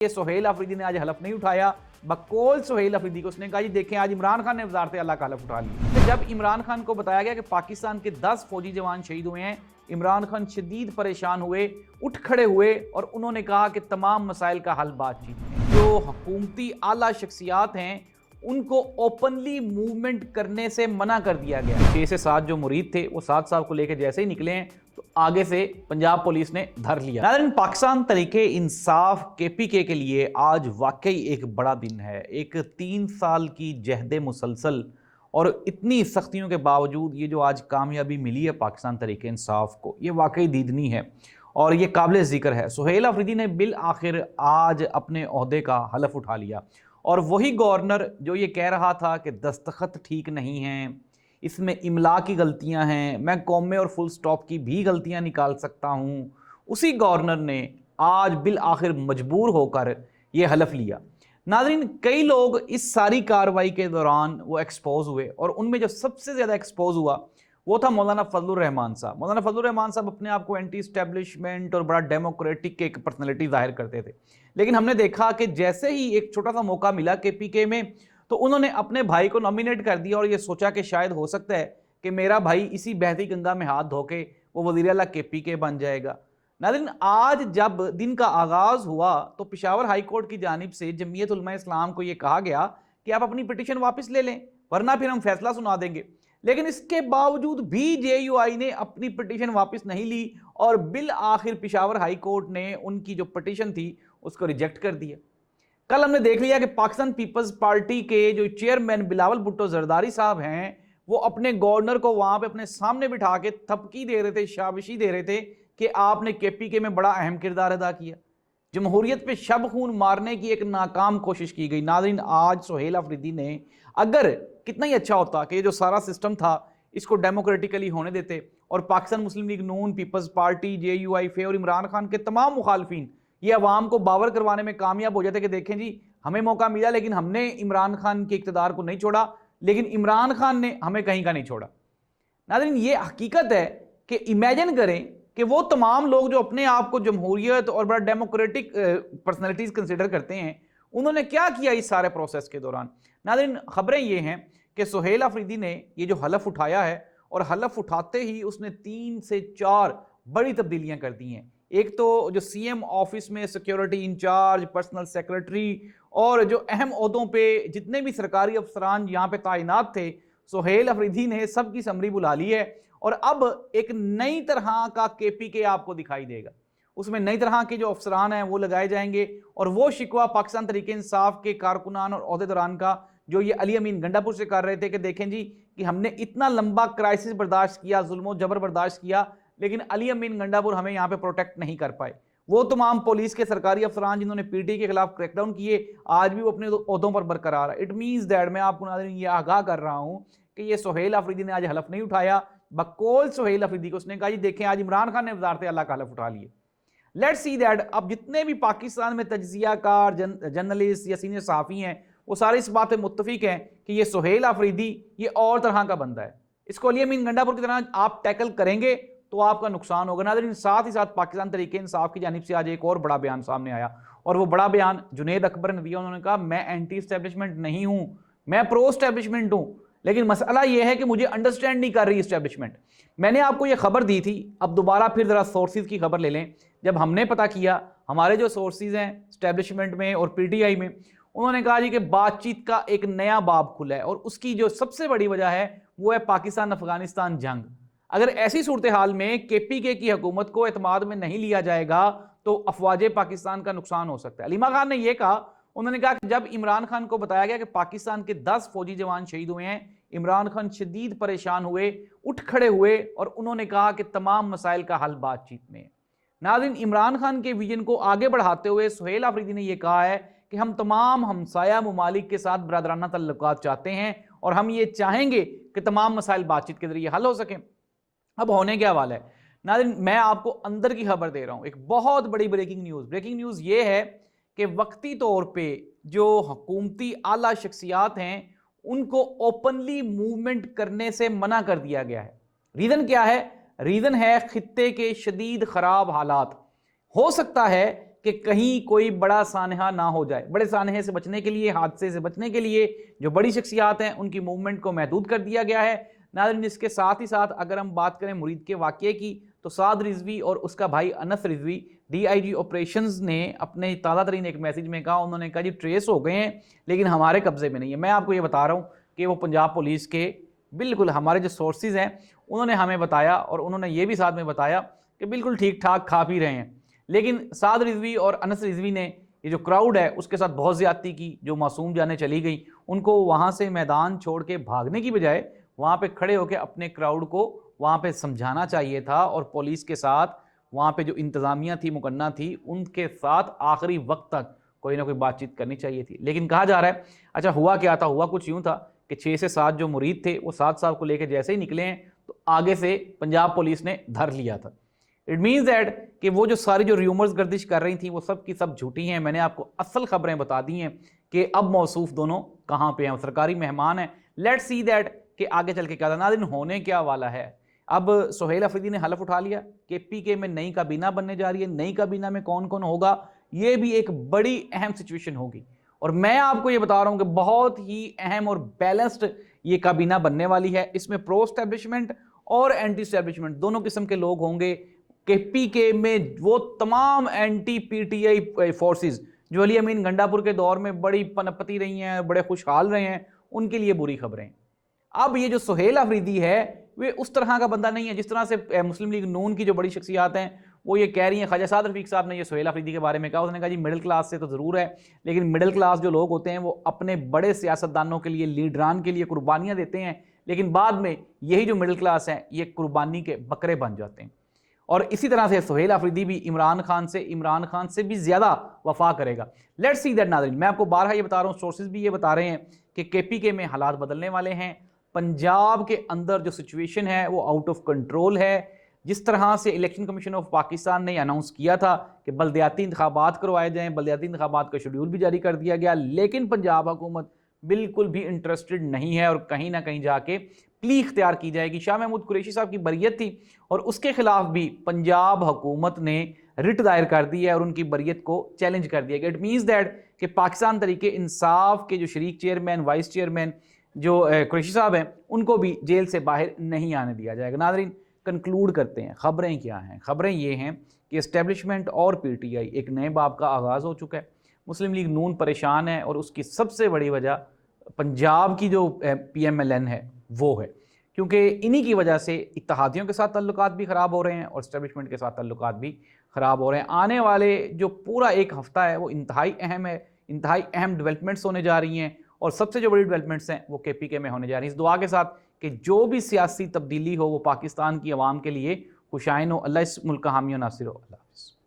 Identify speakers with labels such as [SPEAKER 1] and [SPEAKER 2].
[SPEAKER 1] یہ سہیل آفریدی نے آج حلف نہیں اٹھایا، بقول سہیل آفریدی کو اس نے کہا جی دیکھیں آج عمران خان نے وزارت اعلیٰ کا حلف اٹھا لیا۔ جب عمران خان کو بتایا گیا کہ پاکستان کے 10 فوجی جوان شہید ہوئے ہیں، عمران خان شدید پریشان ہوئے، اٹھ کھڑے ہوئے اور انہوں نے کہا کہ تمام مسائل کا حل بات چیت میں۔ جو حکومتی اعلیٰ شخصیات ہیں ان کو اوپنلی موومنٹ کرنے سے منع کر دیا گیا۔ 6 سے 7 جو مرید تھے وہ 7 صاحب کو لے کے جیسے ہی نکلے ہیں تو آگے سے پنجاب پولیس نے دھر لیا۔ ناظرین، پاکستان تحریک انصاف KPK کے لیے آج واقعی ایک بڑا دن ہے۔ ایک 3 سال کی جہد مسلسل اور اتنی سختیوں کے باوجود یہ جو آج کامیابی ملی ہے پاکستان تحریک انصاف کو، یہ واقعی دیدنی ہے اور یہ قابل ذکر ہے۔ سہیل آفریدی نے بالآخر آج اپنے عہدے کا حلف اٹھا لیا، اور وہی گورنر جو یہ کہہ رہا تھا کہ دستخط ٹھیک نہیں ہیں، اس میں املا کی غلطیاں ہیں، میں کومے اور فل سٹاپ کی بھی غلطیاں نکال سکتا ہوں، اسی گورنر نے آج بالآخر مجبور ہو کر یہ حلف لیا۔ ناظرین، کئی لوگ اس ساری کارروائی کے دوران وہ ایکسپوز ہوئے، اور ان میں جو سب سے زیادہ ایکسپوز ہوا وہ تھا مولانا فضل الرحمان صاحب۔ مولانا فضل الرحمان صاحب اپنے آپ کو اینٹی اسٹیبلشمنٹ اور بڑا ڈیموکریٹک ایک پرسنالٹی ظاہر کرتے تھے، لیکن ہم نے دیکھا کہ جیسے ہی ایک چھوٹا سا موقع ملا KPK میں تو انہوں نے اپنے بھائی کو نامینیٹ کر دیا اور یہ سوچا کہ شاید ہو سکتا ہے کہ میرا بھائی اسی بہتی گنگا میں ہاتھ دھو کے وہ وزیر اعلیٰ KPK بن جائے گا۔ ناظرین، آج جب دن کا آغاز ہوا تو پشاور ہائی کورٹ کی جانب سے جمعیت علماء اسلام کو یہ کہا گیا کہ آپ اپنی پٹیشن واپس لے لیں ورنہ پھر ہم فیصلہ سنا دیں گے، لیکن اس کے باوجود بھی JUI نے اپنی پٹیشن واپس نہیں لی اور بالآخر پشاور ہائی کورٹ نے ان کی جو پٹیشن تھی اس کو ریجیکٹ کر دیا۔ کل ہم نے دیکھ لیا کہ پاکستان پیپلز پارٹی کے جو چیئرمین بلاول بھٹو زرداری صاحب ہیں وہ اپنے گورنر کو وہاں پہ اپنے سامنے بٹھا کے تھپکی دے رہے تھے، شاباشی دے رہے تھے کہ آپ نے KPK میں بڑا اہم کردار ادا کیا۔ جمہوریت پہ شب خون مارنے کی ایک ناکام کوشش کی گئی۔ ناظرین، آج سہیل آفریدی نے اگر کتنا ہی اچھا ہوتا کہ یہ جو سارا سسٹم تھا اس کو ڈیموکریٹکلی ہونے دیتے اور پاکستان مسلم لیگ نون، پیپلز پارٹی، JUI فے اور عمران خان کے تمام مخالفین یہ عوام کو باور کروانے میں کامیاب ہو جاتے کہ دیکھیں جی ہمیں موقع ملا لیکن ہم نے عمران خان کے اقتدار کو نہیں چھوڑا، لیکن عمران خان نے ہمیں کہیں کا نہیں چھوڑا۔ ناظرین، یہ حقیقت ہے کہ امیجن کریں کہ وہ تمام لوگ جو اپنے آپ کو جمہوریت اور بڑا ڈیموکریٹک پرسنالٹیز کنسیڈر کرتے ہیں انہوں نے کیا کیا اس سارے پروسیس کے دوران۔ ناظرین، خبریں یہ ہیں کہ سہیل آفریدی نے یہ جو حلف اٹھایا ہے اور حلف اٹھاتے ہی اس نے 3 سے 4 بڑی تبدیلیاں کر دی ہیں۔ ایک تو جو CM آفس میں سیکیورٹی انچارج، پرسنل سیکرٹری اور جو اہم عہدوں پہ جتنے بھی سرکاری افسران یہاں پہ تعینات تھے، سہیل آفریدی نے سب کی سمری بلا لی ہے، اور اب ایک نئی طرح کا KPK آپ کو دکھائی دے گا۔ اس میں نئی طرح کے جو افسران ہیں وہ لگائے جائیں گے، اور وہ شکوہ پاکستان تحریک انصاف کے کارکنان اور عہدیداران کا جو یہ علی امین گنڈا پور سے کر رہے تھے کہ دیکھیں جی کہ ہم نے اتنا لمبا کرائسس برداشت کیا، ظلم و جبر برداشت کیا، لیکن علی امین گنڈا پور ہمیں یہاں پہ پروٹیکٹ نہیں کر پائے۔ وہ تمام پولیس کے سرکاری افسران جنہوں نے PTI کے خلاف کریک ڈاؤن کیے آج بھی وہ اپنے عہدوں پر برقرار ہے۔ اٹ مینز دیٹ میں آپ کو ناظرین یہ آگاہ کر رہا ہوں کہ یہ سہیل آفریدی نے آج حلف نہیں اٹھایا، بقول سہیل آفریدی کو اس نے کہا جی دیکھیں آج عمران خان نے وزارت اعلیٰ کا حلف اٹھا لیے۔ لیٹس سی دیٹ اب جتنے بھی پاکستان میں تجزیہ کار، جرنلسٹ یا سینئر صحافی ہیں وہ سارے اس بات پہ متفق ہیں کہ یہ سہیل آفریدی یہ اور طرح کا بندہ ہے، اس کو علی امین گنڈا پور کی طرح آپ ٹیکل کریں گے تو آپ کا نقصان ہوگا۔ ناظرین، ساتھ ہی ساتھ پاکستان تحریک انصاف کی جانب سے آج ایک اور بڑا بیان سامنے آیا، اور وہ بڑا بیان جنید اکبر نے دیا۔ انہوں نے کہا میں اینٹی اسٹیبلشمنٹ نہیں ہوں، میں پرو اسٹیبلشمنٹ ہوں، لیکن مسئلہ یہ ہے کہ مجھے انڈرسٹینڈ نہیں کر رہی اسٹیبلشمنٹ۔ میں نے آپ کو یہ خبر دی تھی، اب دوبارہ پھر ذرا سورسز کی خبر لے لیں۔ جب ہم نے پتہ کیا ہمارے جو سورسز ہیں اسٹیبلشمنٹ میں اور PTI میں، انہوں نے کہا جی کہ بات چیت کا ایک نیا باب کھلا ہے، اور اس کی جو سب سے بڑی وجہ ہے وہ ہے پاکستان افغانستان جنگ۔ اگر ایسی صورتحال میں KPK کی حکومت کو اعتماد میں نہیں لیا جائے گا تو افواج پاکستان کا نقصان ہو سکتا ہے۔ علیمہ خان نے یہ کہا، انہوں نے کہا کہ جب عمران خان کو بتایا گیا کہ پاکستان کے 10 فوجی جوان شہید ہوئے ہیں، عمران خان شدید پریشان ہوئے، اٹھ کھڑے ہوئے اور انہوں نے کہا کہ تمام مسائل کا حل بات چیت میں۔ ناظرین، عمران خان کے ویژن کو آگے بڑھاتے ہوئے سہیل آفریدی نے یہ کہا ہے کہ ہم تمام ہمسایہ ممالک کے ساتھ برادرانہ تعلقات چاہتے ہیں اور ہم یہ چاہیں گے کہ تمام مسائل بات چیت کے ذریعے حل ہو سکیں۔ اب ہونے کیا والا ہے ناظرین، میں آپ کو اندر کی خبر دے رہا ہوں، ایک بہت بڑی بریکنگ نیوز یہ ہے کہ وقتی طور پہ جو حکومتی اعلیٰ شخصیات ہیں ان کو اوپنلی موومنٹ کرنے سے منع کر دیا گیا ہے۔ ریزن کیا ہے؟ ریزن ہے خطے کے شدید خراب حالات۔ ہو سکتا ہے کہ کہیں کوئی بڑا سانحہ نہ ہو جائے. بڑے سانحے سے بچنے کے لیے, حادثے سے بچنے کے لیے جو بڑی شخصیات ہیں ان کی موومنٹ کو محدود کر دیا گیا ہے. ناظرین اس کے ساتھ ہی ساتھ اگر ہم بات کریں مرید کے واقعے کی تو سعد رضوی اور اس کا بھائی Anas Rizvi D I G operations نے اپنے تازہ ترین ایک میسیج میں کہا, انہوں نے کہا جی ٹریس ہو گئے ہیں لیکن ہمارے قبضے میں نہیں ہے. میں آپ کو یہ بتا رہا ہوں کہ وہ پنجاب پولیس کے بالکل ہمارے جو سورسز ہیں انہوں نے ہمیں بتایا, اور انہوں نے یہ بھی ساتھ میں بتایا کہ بالکل ٹھیک ٹھاک کھا پی رہے ہیں. لیکن سعد رضوی اور انس رضوی نے یہ جو کراؤڈ ہے اس کے ساتھ بہت زیادتی کی. جو معصوم جانیں چلی گئیں, ان کو وہاں سے میدان چھوڑ کے بھاگنے کی بجائے وہاں پہ کھڑے ہو کے اپنے کراؤڈ کو وہاں پہ سمجھانا چاہیے تھا, اور پولیس کے ساتھ وہاں پہ جو انتظامیہ تھی, مقنہ تھی, ان کے ساتھ آخری وقت تک کوئی نہ کوئی بات چیت کرنی چاہیے تھی. لیکن کہا جا رہا ہے اچھا ہوا کیا تھا, ہوا کچھ یوں تھا کہ 6 سے 7 جو مرید تھے وہ 7 صاحب کو لے کے جیسے ہی نکلے ہیں تو آگے سے پنجاب پولیس نے دھر لیا تھا. اٹ مینز دیٹ کہ وہ جو ساری جو ریومرز گردش کر رہی تھیں وہ سب کی سب جھوٹی ہیں. میں نے آپ کو اصل خبریں بتا دی ہیں کہ اب موصوف دونوں کہاں پہ ہیں, سرکاری مہمان ہیں. لیٹس سی دیٹ کہ آگے چل کے کیا تھا. ناظرین ہونے کیا والا ہے, اب سہیل افریدی نے حلف اٹھا لیا کہ پی کے میں نئی کابینہ بننے جا رہی ہے. نئی کابینہ میں کون کون ہوگا یہ بھی ایک بڑی اہم سچویشن ہوگی, اور میں آپ کو یہ بتا رہا ہوں کہ بہت ہی اہم اور بیلنسڈ یہ کابینہ بننے والی ہے. اس میں پرو اسٹیبلشمنٹ اور اینٹی اسٹیبلشمنٹ دونوں قسم کے لوگ ہوں گے. کہ پی کے میں وہ تمام anti P T I forces جو علی امین گنڈا پور کے دور میں بڑی پنپتی رہی ہیں, بڑے خوشحال رہے ہیں, ان کے لیے بری خبریں. اب یہ جو سہیل افریدی ہے وہ اس طرح کا بندہ نہیں ہے جس طرح سے مسلم لیگ نون کی جو بڑی شخصیات ہیں وہ یہ کہہ رہی ہیں. خواجہ سعد رفیق صاحب نے یہ سہیل افریدی کے بارے میں کہا, اس نے کہا جی مڈل کلاس سے تو ضرور ہے لیکن مڈل کلاس جو لوگ ہوتے ہیں وہ اپنے بڑے سیاستدانوں کے لیے, لیڈران کے لیے قربانیاں دیتے ہیں, لیکن بعد میں یہی جو مڈل کلاس ہیں یہ قربانی کے بکرے بن جاتے ہیں. اور اسی طرح سے سہیل افریدی بھی عمران خان سے بھی زیادہ وفا کرے گا. Let's see that. ناظرین میں آپ کو بارہا یہ بتا رہا ہوں, سورسز بھی یہ بتا رہے ہیں کہ کے پی کے میں حالات بدلنے والے ہیں. پنجاب کے اندر جو سچویشن ہے وہ آؤٹ آف کنٹرول ہے. جس طرح سے الیکشن کمیشن آف پاکستان نے اناؤنس کیا تھا کہ بلدیاتی انتخابات کروائے جائیں, بلدیاتی انتخابات کا شیڈول بھی جاری کر دیا گیا, لیکن پنجاب حکومت بالکل بھی انٹرسٹڈ نہیں ہے اور کہیں نہ کہیں جا کے پلی اختیار کی جائے گی. شاہ محمود قریشی صاحب کی بریت تھی اور اس کے خلاف بھی پنجاب حکومت نے رٹ دائر کر دی ہے اور ان کی بریت کو چیلنج کر دیا گیا. اٹ مینز دیٹ کہ پاکستان تحریک انصاف کے جو شریک چیئرمین, وائس چیئرمین جو قریشی صاحب ہیں ان کو بھی جیل سے باہر نہیں آنے دیا جائے گا. ناظرین کنکلوڈ کرتے ہیں, خبریں کیا ہیں؟ خبریں یہ ہیں کہ اسٹیبلشمنٹ اور پی ٹی آئی ایک نئے باب کا آغاز ہو چکا ہے. مسلم لیگ نون پریشان ہے اور اس کی سب سے بڑی وجہ پنجاب کی جو پی ایم ایل این ہے وہ ہے, کیونکہ انہی کی وجہ سے اتحادیوں کے ساتھ تعلقات بھی خراب ہو رہے ہیں اور اسٹیبلشمنٹ کے ساتھ تعلقات بھی خراب ہو رہے ہیں. آنے والے جو پورا ایک ہفتہ ہے وہ انتہائی اہم ہے, انتہائی اہم ڈیولپمنٹس ہونے جا رہی ہیں, اور سب سے جو بڑی ڈیولپمنٹس ہیں وہ کے پی کے میں ہونے جا رہی ہیں. اس دعا کے ساتھ کہ جو بھی سیاسی تبدیلی ہو وہ پاکستان کی عوام کے لیے خوشائن ہو. اللہ اس ملک کا حامی و ناصر ہو. اللہ حافظ.